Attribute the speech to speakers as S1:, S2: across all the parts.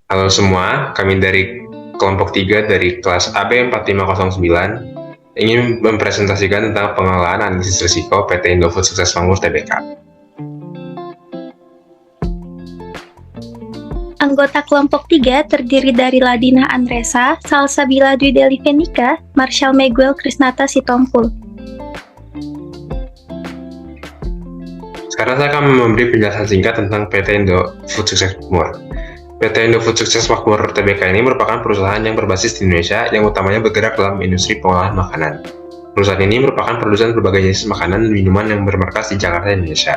S1: Halo semua, kami dari kelompok 3 dari kelas AB 4509 ingin mempresentasikan tentang pengelolaan analisis risiko PT Indofood Sukses Makmur Tbk.
S2: Anggota kelompok 3 terdiri dari Ladina Andresa, Salsabila Dwi Deli Venika, Marshall Meguel Krisnata Sitompul.
S1: Sekarang saya akan memberi penjelasan singkat tentang PT Indofood Sukses Makmur. PT Indofood Sukses Makmur Tbk ini merupakan perusahaan yang berbasis di Indonesia yang utamanya bergerak dalam industri pengolahan makanan. Perusahaan ini merupakan produsen berbagai jenis makanan dan minuman yang bermarkas di Jakarta, Indonesia.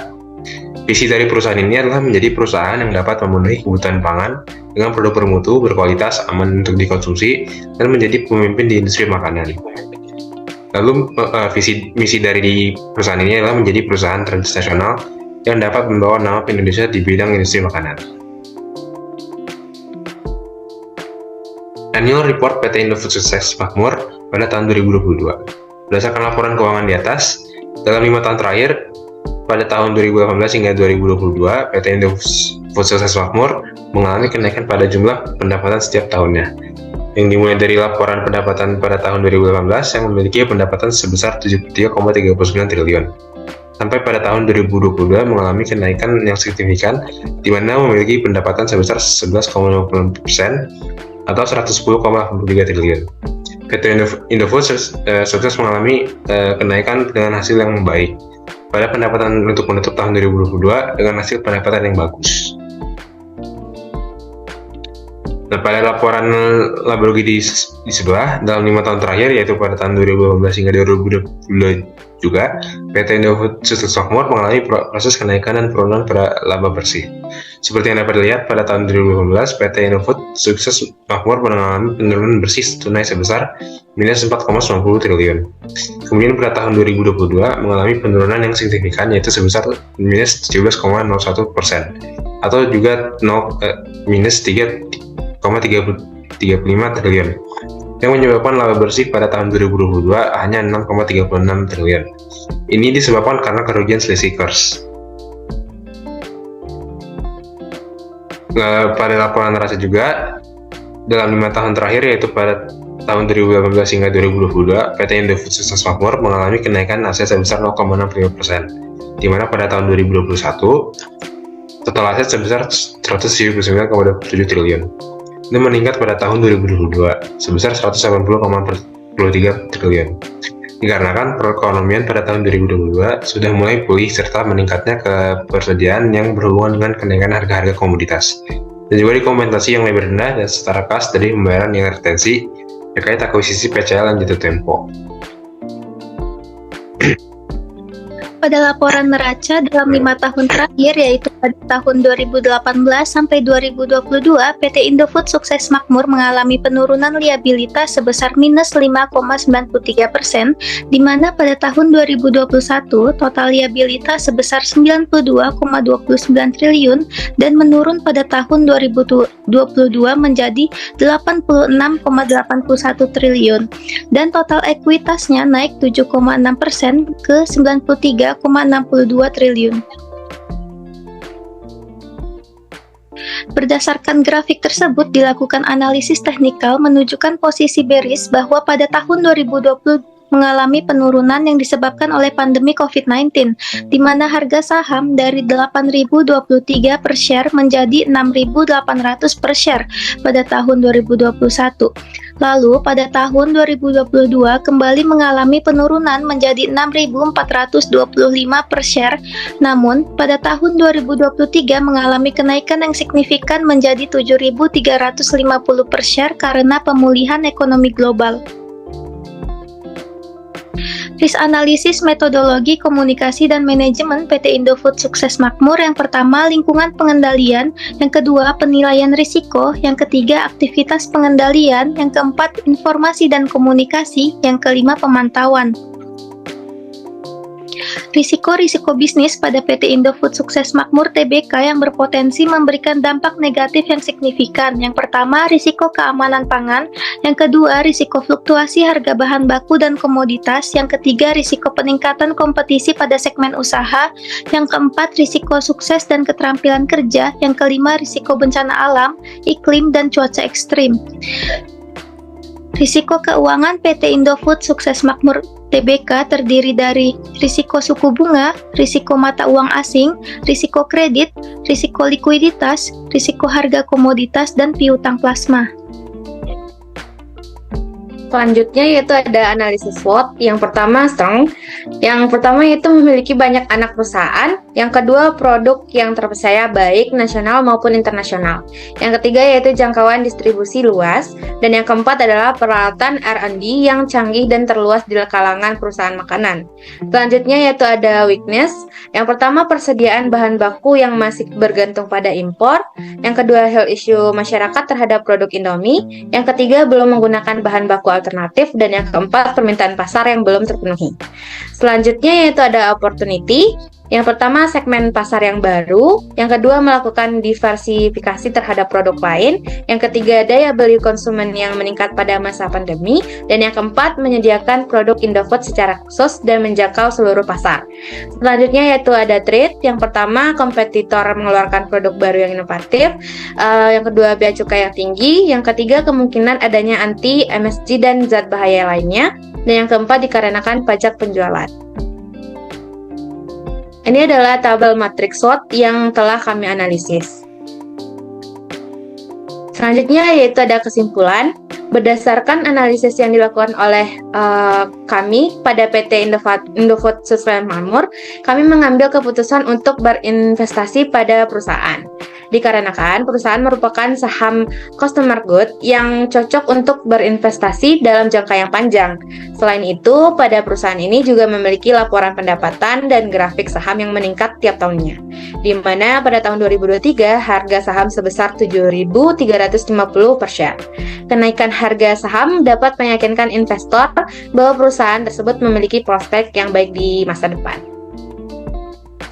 S1: Visi dari perusahaan ini adalah menjadi perusahaan yang dapat memenuhi kebutuhan pangan dengan produk bermutu, berkualitas, aman untuk dikonsumsi, dan menjadi pemimpin di industri makanan. Lalu misi dari perusahaan ini adalah menjadi perusahaan transnasional yang dapat membawa nama Indonesia di bidang industri makanan. Annual Report PT Indofood Sukses Makmur pada tahun 2022. Berdasarkan laporan keuangan di atas, dalam 5 tahun terakhir, pada tahun 2018 hingga 2022, PT Indofood Sukses Makmur mengalami kenaikan pada jumlah pendapatan setiap tahunnya. Yang dimulai dari laporan pendapatan pada tahun 2018 yang memiliki pendapatan sebesar 73,39 triliun. Sampai pada tahun 2022 mengalami kenaikan yang signifikan, di mana memiliki pendapatan sebesar 11,50% atau 110,83 triliun. PT Indofood sukses mengalami kenaikan dengan hasil yang baik pada pendapatan untuk menutup tahun 2022 dengan hasil pendapatan yang bagus. Nah, pada laporan laba rugi di sebelah, dalam 5 tahun terakhir, yaitu pada tahun 2018 hingga 2022 juga, PT Indofood Sukses Makmur mengalami proses kenaikan dan penurunan pada laba bersih. Seperti yang dapat dilihat, pada tahun 2018, PT Indofood Sukses Makmur mengalami penurunan bersih tunai sebesar minus 4,90 triliun. Kemudian pada tahun 2022 mengalami penurunan yang signifikan, yaitu sebesar minus 17,01%, atau juga minus 3,35 triliun, yang menyebabkan laba bersih pada tahun 2022 hanya 6,36 triliun. Ini disebabkan karena kerugian selisih kurs. Pada laporan neraca juga, dalam 5 tahun terakhir, yaitu pada tahun 2018 hingga 2022, PT Indofood Sukses Makmur mengalami kenaikan aset sebesar 0,65%, di mana pada tahun 2021 total aset sebesar 179,27 triliun. Ini meningkat pada tahun 2022 sebesar 180,43 triliun. Dikarenakan perekonomian pada tahun 2022 sudah mulai pulih serta meningkatnya ketersediaan yang berhubungan dengan kenaikan harga-harga komoditas, dan juga dikompensasi yang lebih rendah dan setara kas dari pembayaran yang retensi terkait akuisisi PCL dan jatuh tempo.
S2: Pada laporan neraca dalam 5 tahun terakhir, yaitu pada tahun 2018 sampai 2022, PT Indofood Sukses Makmur mengalami penurunan liabilitas sebesar minus 5,93%, di mana pada tahun 2021 total liabilitas sebesar 92,29 triliun dan menurun pada tahun 2022 menjadi 86,81 triliun, dan total ekuitasnya naik 7,6% ke 93,62 triliun. Berdasarkan grafik tersebut, dilakukan analisis teknikal menunjukkan posisi bearish bahwa pada tahun 2020 mengalami penurunan yang disebabkan oleh pandemi COVID-19, di mana harga saham dari 8.023 per share menjadi 6.800 per share pada tahun 2021. Lalu pada tahun 2022 kembali mengalami penurunan menjadi 6.425 per share, namun pada tahun 2023 mengalami kenaikan yang signifikan menjadi 7.350 per share karena pemulihan ekonomi global. Risk analisis metodologi komunikasi dan manajemen PT Indofood Sukses Makmur: yang pertama, lingkungan pengendalian; yang kedua, penilaian risiko; yang ketiga, aktivitas pengendalian; yang keempat, informasi dan komunikasi; yang kelima, pemantauan. Risiko-risiko bisnis pada PT Indofood Sukses Makmur Tbk yang berpotensi memberikan dampak negatif yang signifikan. Yang pertama, risiko keamanan pangan. Yang kedua, risiko fluktuasi harga bahan baku dan komoditas. Yang ketiga, risiko peningkatan kompetisi pada segmen usaha. Yang keempat, risiko sukses dan keterampilan kerja. Yang kelima, risiko bencana alam, iklim, dan cuaca ekstrim. Risiko keuangan PT Indofood Sukses Makmur Tbk terdiri dari risiko suku bunga, risiko mata uang asing, risiko kredit, risiko likuiditas, risiko harga komoditas, dan piutang plasma.
S3: Selanjutnya yaitu ada analisis SWOT. Yang pertama strength. Yang pertama yaitu memiliki banyak anak perusahaan. Yang kedua produk yang terpercaya baik nasional maupun internasional. Yang ketiga yaitu jangkauan distribusi luas. Dan yang keempat adalah peralatan R&D yang canggih dan terluas di kalangan perusahaan makanan. Selanjutnya yaitu ada weakness. Yang pertama persediaan bahan baku yang masih bergantung pada impor. Yang kedua health issue masyarakat terhadap produk Indomie. Yang ketiga belum menggunakan bahan baku alternatif, dan yang keempat permintaan pasar yang belum terpenuhi. Selanjutnya yaitu ada opportunity. Yang pertama segmen pasar yang baru, yang kedua melakukan diversifikasi terhadap produk lain, yang ketiga daya beli konsumen yang meningkat pada masa pandemi, dan yang keempat menyediakan produk Indofood secara khusus dan menjangkau seluruh pasar. Selanjutnya yaitu ada threat. Yang pertama kompetitor mengeluarkan produk baru yang inovatif, yang kedua bea cukai yang tinggi, yang ketiga kemungkinan adanya anti MSG dan zat bahaya lainnya, dan yang keempat dikarenakan pajak penjualan. Ini adalah tabel matriks SWOT yang telah kami analisis. Selanjutnya yaitu ada kesimpulan. Berdasarkan analisis yang dilakukan oleh kami pada PT Indofood Sukses Makmur, kami mengambil keputusan untuk berinvestasi pada perusahaan. Dikarenakan perusahaan merupakan saham consumer good yang cocok untuk berinvestasi dalam jangka yang panjang. Selain itu, pada perusahaan ini juga memiliki laporan pendapatan dan grafik saham yang meningkat tiap tahunnya. Di mana pada tahun 2023 harga saham sebesar 7.350 per share. Kenaikan harga saham dapat meyakinkan investor bahwa perusahaan tersebut memiliki prospek yang baik di masa depan.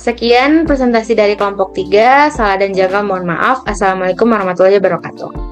S3: Sekian presentasi dari kelompok 3, salah dan janggal mohon maaf. Assalamualaikum warahmatullahi wabarakatuh.